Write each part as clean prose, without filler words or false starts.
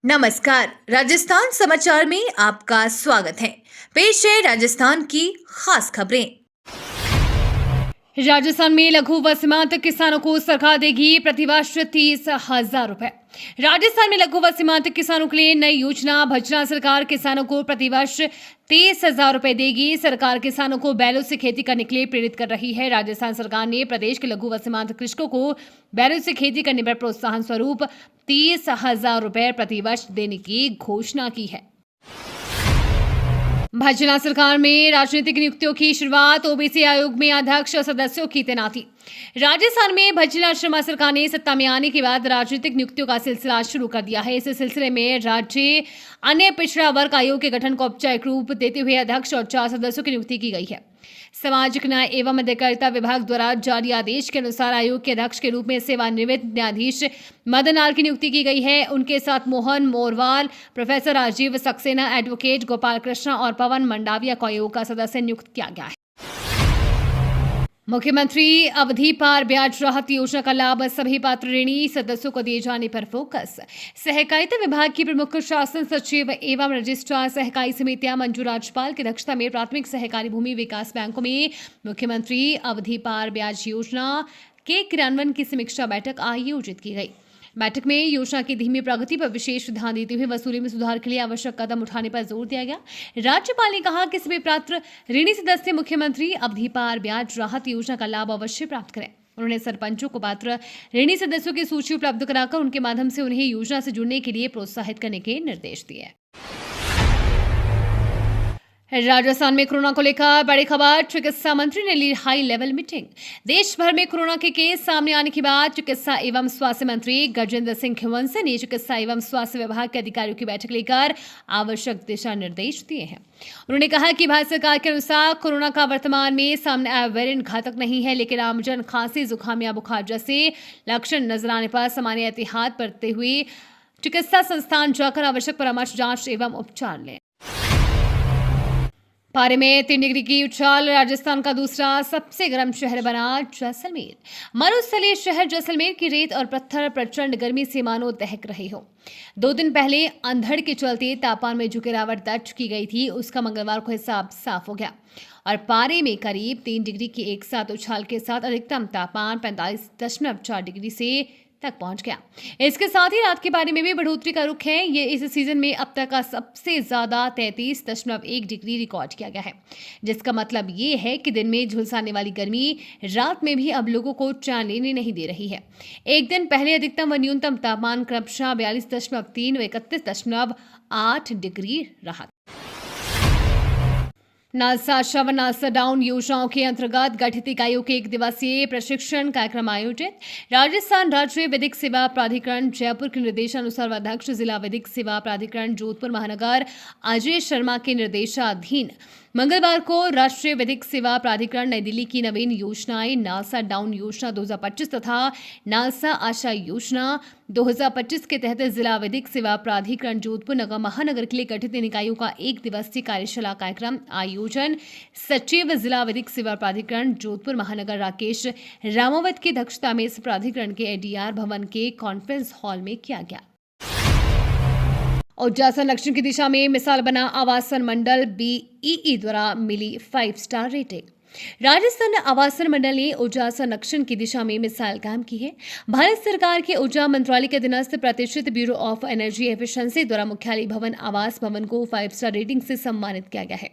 नमस्कार, राजस्थान समाचार में आपका स्वागत है। पेश है राजस्थान की खास खबरें। राजस्थान में लघु व सीमांत किसानों को सरकार देगी प्रतिवर्ष 30,000 रुपए। राजस्थान में लघु व सीमांत किसानों के लिए नई योजना भजना सरकार किसानों को प्रतिवर्ष 30,000 रुपए देगी। सरकार किसानों को बैलों से खेती करने के लिए प्रेरित कर रही है। राजस्थान सरकार ने प्रदेश के लघु व सीमांत कृषकों को बैलों से खेती करने पर प्रोत्साहन स्वरूप 30,000 रुपए प्रतिवर्ष देने की घोषणा की है। भजना सरकार में राजनीतिक नियुक्तियों की शुरुआत, ओबीसी आयोग में अध्यक्ष और सदस्यों की तैनाती। राजस्थान में भजना शर्मा सरकार ने सत्ता में आने के बाद राजनीतिक नियुक्तियों का सिलसिला शुरू कर दिया है। इस सिलसिले में राज्य अन्य पिछड़ा वर्ग आयोग के गठन को औपचारिक रूप देते हुए अध्यक्ष और 4 सदस्यों की नियुक्ति की गई है। सामाजिक न्याय एवं अधिकारिता विभाग द्वारा जारी आदेश के अनुसार आयोग के अध्यक्ष के रूप में सेवानिवृत्त न्यायाधीश मदन लाल की नियुक्ति की गई है। उनके साथ मोहन मोरवाल, प्रोफेसर राजीव सक्सेना, एडवोकेट गोपाल कृष्णा और पवन मंडाविया को आयोग का सदस्य नियुक्त किया गया है। मुख्यमंत्री अवधि पार ब्याज राहत योजना का लाभ सभी पात्र ऋणी सदस्यों को दिए जाने पर फोकस। सहकारिता विभाग की प्रमुख शासन सचिव एवं रजिस्ट्रार सहकारी समितियां मंजू राजपाल की अध्यक्षता में प्राथमिक सहकारी भूमि विकास बैंकों में मुख्यमंत्री अवधि पार ब्याज योजना के क्रियान्वयन की समीक्षा बैठक आयोजित की गई। बैठक में योजना की धीमी प्रगति पर विशेष ध्यान देते हुए वसूली में सुधार के लिए आवश्यक कदम उठाने पर जोर दिया गया। राज्यपाल ने कहा कि सभी पात्र ऋणी सदस्य मुख्यमंत्री अवधि पार ब्याज राहत योजना का लाभ अवश्य प्राप्त करें। उन्होंने सरपंचों को पात्र ऋणी सदस्यों की सूची उपलब्ध कराकर उनके माध्यम से उन्हें योजना से जुड़ने के लिए प्रोत्साहित करने के निर्देश दिए। राजस्थान में कोरोना को लेकर बड़ी खबर, चिकित्सा मंत्री ने ली हाई लेवल मीटिंग। देश भर में कोरोना के केस सामने आने के बाद चिकित्सा एवं स्वास्थ्य मंत्री गजेंद्र सिंह खिवंसे ने चिकित्सा एवं स्वास्थ्य विभाग के अधिकारियों की बैठक लेकर आवश्यक दिशा निर्देश दिए हैं। उन्होंने कहा कि भारत सरकार के अनुसार कोरोना का वर्तमान में सामने आया वेरिएंट घातक नहीं है, लेकिन आमजन खांसी, जुकाम या बुखार जैसे लक्षण नजर आने पर सामान्य एहतियात बरतते हुए चिकित्सा संस्थान जाकर आवश्यक परामर्श, जांच एवं उपचार लें। पारे में 3 डिग्री की उछाल, राजस्थान का दूसरा सबसे गर्म शहर बना जैसलमेर। मरुस्थलीय शहर जैसलमेर की रेत और पत्थर प्रचंड गर्मी से मानो दहक रहे हो। 2 दिन पहले अंधड़ के चलते तापमान में जो गिरावट दर्ज की गई थी, उसका मंगलवार को हिसाब साफ हो गया और पारे में करीब 3 डिग्री की एक साथ उछाल के साथ अधिकतम तापमान 45.4 डिग्री से तक पहुंच गया। इसके साथ ही रात के पारे में भी बढ़ोतरी का रुख है। ये इस सीजन में अब तक का सबसे ज्यादा 33.1 डिग्री रिकॉर्ड किया गया है, जिसका मतलब ये है कि दिन में झुलसाने वाली गर्मी रात में भी अब लोगों को चैन लेने नहीं दे रही है। एक दिन पहले अधिकतम व न्यूनतम तापमान क्रमशः 42.3 व 31.8 डिग्री रहा। नालसा श्रवण नालसा डाउन योजनाओं के अंतर्गत गठित इकाइयों के 1 दिवसीय प्रशिक्षण कार्यक्रम आयोजित। राजस्थान राज्य विधिक सेवा प्राधिकरण जयपुर के निर्देशानुसार अध्यक्ष जिला विधिक सेवा प्राधिकरण जोधपुर महानगर अजय शर्मा के निर्देशाधीन मंगलवार को राष्ट्रीय विधिक सेवा प्राधिकरण नई दिल्ली की नवीन योजनाएं नालसा डाउन योजना 2025 तथा नालसा आशा योजना 2025 के तहत जिला विधिक सेवा प्राधिकरण जोधपुर नगर महानगर के लिए गठित इन इकाइयों का 1 दिवसीय कार्यशाला कार्यक्रम आयोजन सचिव जिला विधिक सेवा प्राधिकरण जोधपुर महानगर राकेश रामावत की अध्यक्षता में इस प्राधिकरण के एडीआर भवन के कॉन्फ्रेंस हॉल में किया गया। ऊर्जा संरक्षण की दिशा में मिसाल बना आवासन मंडल BEE द्वारा मिली 5 स्टार रेटिंग। राजस्थान आवासन मंडल ने ऊर्जा संरक्षण की दिशा में मिसाल कायम की है। भारत सरकार के ऊर्जा मंत्रालय के अधीनस्थ प्रतिष्ठित ब्यूरो ऑफ एनर्जी एफिशिएंसी द्वारा मुख्यालय भवन आवास भवन को 5 स्टार रेटिंग से सम्मानित किया गया है।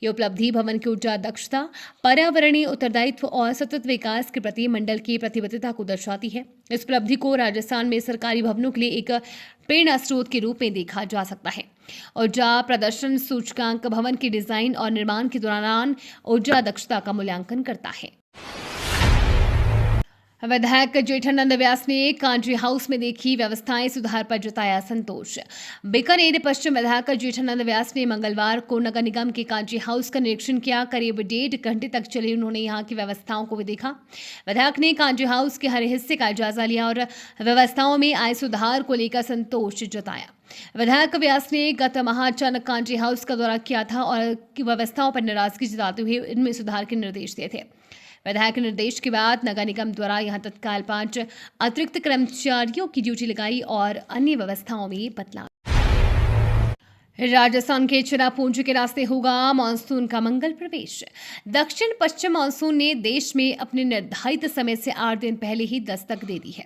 ये उपलब्धि भवन की ऊर्जा दक्षता, पर्यावरणीय उत्तरदायित्व और सतत विकास के प्रति मंडल की प्रतिबद्धता को दर्शाती है। इस उपलब्धि को राजस्थान में सरकारी भवनों के लिए एक प्रेरणा स्रोत के रूप में देखा जा सकता है। ऊर्जा प्रदर्शन सूचकांक भवन के डिजाइन और निर्माण के दौरान ऊर्जा दक्षता का मूल्यांकन करता है। विधायक जेठानंद व्यास ने कांजी हाउस में देखी व्यवस्थाएं सुधार पर जताया संतोष। बीकानेर पश्चिम विधायक जेठानंद व्यास ने मंगलवार को नगर निगम के कांजी हाउस का निरीक्षण किया। करीब 1.5 घंटे तक चले उन्होंने यहां की व्यवस्थाओं को भी देखा। विधायक ने कांजी हाउस के हर हिस्से का जायजा लिया और व्यवस्थाओं में आए सुधार को लेकर संतोष जताया। विधायक व्यास ने गत माह अचानक कांजी हाउस का दौरा किया था और व्यवस्थाओं पर नाराजगी जताते हुए इनमें सुधार के निर्देश दिए थे। विधायक निर्देश के बाद नगर निगम द्वारा यहां तत्काल 5 अतिरिक्त कर्मचारियों की ड्यूटी लगाई और अन्य व्यवस्थाओं में बदलाव। राजस्थान के चिरापुंजी के रास्ते होगा मानसून का मंगल प्रवेश। दक्षिण पश्चिम मानसून ने देश में अपने निर्धारित समय से 8 दिन पहले ही दस्तक दे दी है।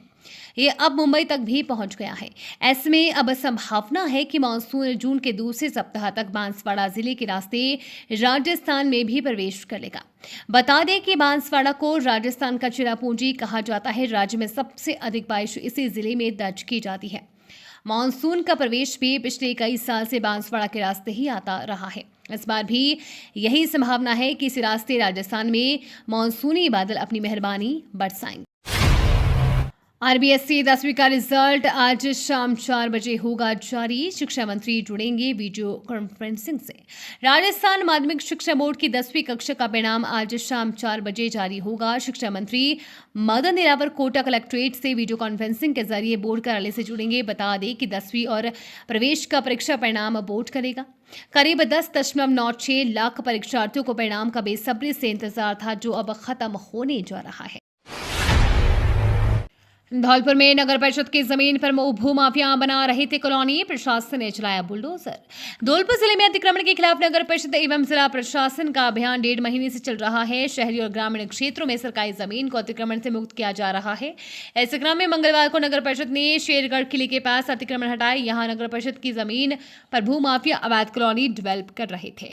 ये अब मुंबई तक भी पहुंच गया है। ऐसे में अब संभावना है कि मानसून जून के दूसरे सप्ताह तक बांसवाड़ा जिले के रास्ते राजस्थान में भी प्रवेश कर लेगा। बता दें कि बांसवाड़ा को राजस्थान का चिरापुंजी कहा जाता है। राज्य में सबसे अधिक बारिश इसी जिले में दर्ज की जाती है। मानसून का प्रवेश भी पिछले कई साल से बांसवाड़ा के रास्ते ही आता रहा है। इस बार भी यही संभावना है कि इस रास्ते राजस्थान में मानसूनी बादल अपनी मेहरबानी बरसाएंगे। आरबीएससी 10वीं का रिजल्ट आज शाम 4 बजे होगा जारी। शिक्षा मंत्री जुड़ेंगे वीडियो कॉन्फ्रेंसिंग से। राजस्थान माध्यमिक शिक्षा बोर्ड की 10वीं कक्षा का परिणाम आज शाम 4 बजे जारी होगा। शिक्षा मंत्री मदन दिलावर कोटा कलेक्ट्रेट से वीडियो कॉन्फ्रेंसिंग के जरिए बोर्ड कार्यालय से जुड़ेंगे। बता दें कि 10वीं और प्रवेश का परीक्षा परिणाम बोर्ड करेगा। करीब 10.96 लाख परीक्षार्थियों को परिणाम का बेसब्री से इंतजार था, जो अब खत्म होने जा रहा है। धौलपुर में नगर परिषद की जमीन पर भूमाफिया बना रहे थे कॉलोनी, प्रशासन ने चलाया बुलडोजर। धौलपुर जिले में अतिक्रमण के खिलाफ नगर परिषद एवं जिला प्रशासन का अभियान 1.5 महीने से चल रहा है। शहरी और ग्रामीण क्षेत्रों में सरकारी जमीन को अतिक्रमण से मुक्त किया जा रहा है। ऐसे क्रम में मंगलवार को नगर परिषद ने शेरगढ़ किले के पास अतिक्रमण हटाए। यहाँ नगर परिषद की जमीन पर भूमाफिया अवैध कॉलोनी डेवलप कर रहे थे।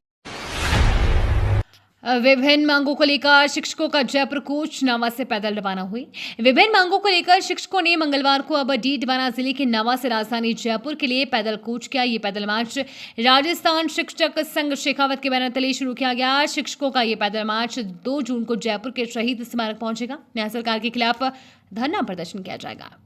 विभिन्न मांगों को लेकर शिक्षकों का जयपुर कूच, नवा से पैदल रवाना हुए। विभिन्न मांगों को लेकर शिक्षकों ने मंगलवार को अब डीडवाना जिले के नवा से राजधानी जयपुर के लिए पैदल कूच किया। ये पैदल मार्च राजस्थान शिक्षक संघ शेखावत के बैनर तले शुरू किया गया। शिक्षकों का ये पैदल मार्च 2 जून को जयपुर के शहीद स्मारक पहुंचेगा। नया सरकार के खिलाफ धरना प्रदर्शन किया जाएगा।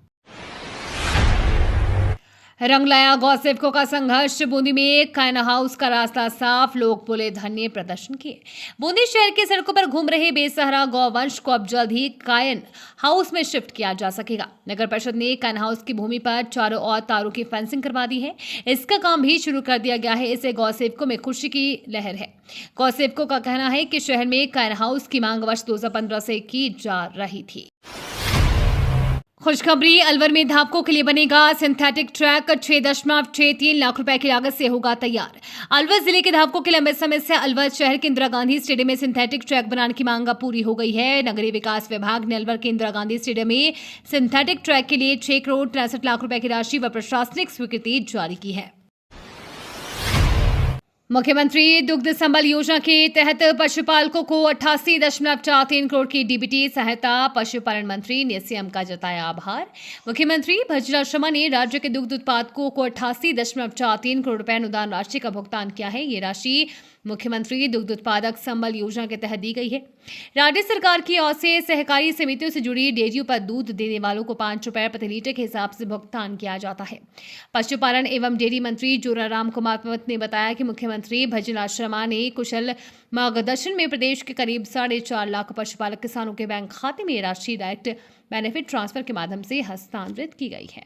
रंग लाया गौसेवकों का संघर्ष। बूंदी में कायन हाउस का रास्ता साफ, लोग बोले धरने प्रदर्शन किए। बूंदी शहर की सड़कों पर घूम रहे बेसहारा गौवंश को अब जल्द ही कायन हाउस में शिफ्ट किया जा सकेगा। नगर परिषद ने कायन हाउस की भूमि पर चारों ओर तारों की फेंसिंग करवा दी है। इसका काम भी शुरू कर दिया गया है। इससे गौसेवकों में खुशी की लहर है। गौसेवकों का कहना है कि शहर में कायन हाउस की मांग वर्ष 2015 से की जा रही थी। खुशखबरी, अलवर में धावकों के लिए बनेगा सिंथेटिक ट्रैक। 6.63 लाख रुपए की लागत से होगा तैयार। अलवर जिले के धावकों के लंबे समय से अलवर शहर के इंदिरा गांधी स्टेडियम में सिंथेटिक ट्रैक बनाने की मांग पूरी हो गई है। नगरीय विकास विभाग ने अलवर के इंदिरा गांधी स्टेडियम में सिंथेटिक ट्रैक के लिए 6 करोड़ 63 लाख रुपए की राशि व प्रशासनिक स्वीकृति जारी की है। मुख्यमंत्री दुग्ध संबल योजना के तहत पशुपालकों को 88.43 करोड़ की डीबीटी सहायता। पशुपालन मंत्री ने सीएम का जताया आभार। मुख्यमंत्री भजरा शर्मा ने राज्य के दुग्ध उत्पादकों को 88.43 करोड़ रुपए अनुदान राशि का भुगतान किया है। ये राशि मुख्यमंत्री दुग्ध उत्पादक संबल योजना के तहत दी गई है। राज्य सरकार की ओर से सहकारी समितियों से जुड़ी डेयरियों पर दूध देने वालों को 5 रुपए प्रति लीटर के हिसाब से भुगतान किया जाता है। पशुपालन एवं डेयरी मंत्री जोराराम कुमार पवत ने बताया कि मुख्यमंत्री भजरा शर्मा ने कुशल मार्गदर्शन में प्रदेश के करीब 4.5 लाख पशुपालक किसानों के बैंक खाते में राशि डायरेक्ट बेनिफिट ट्रांसफर के माध्यम से हस्तांतरित की गई है।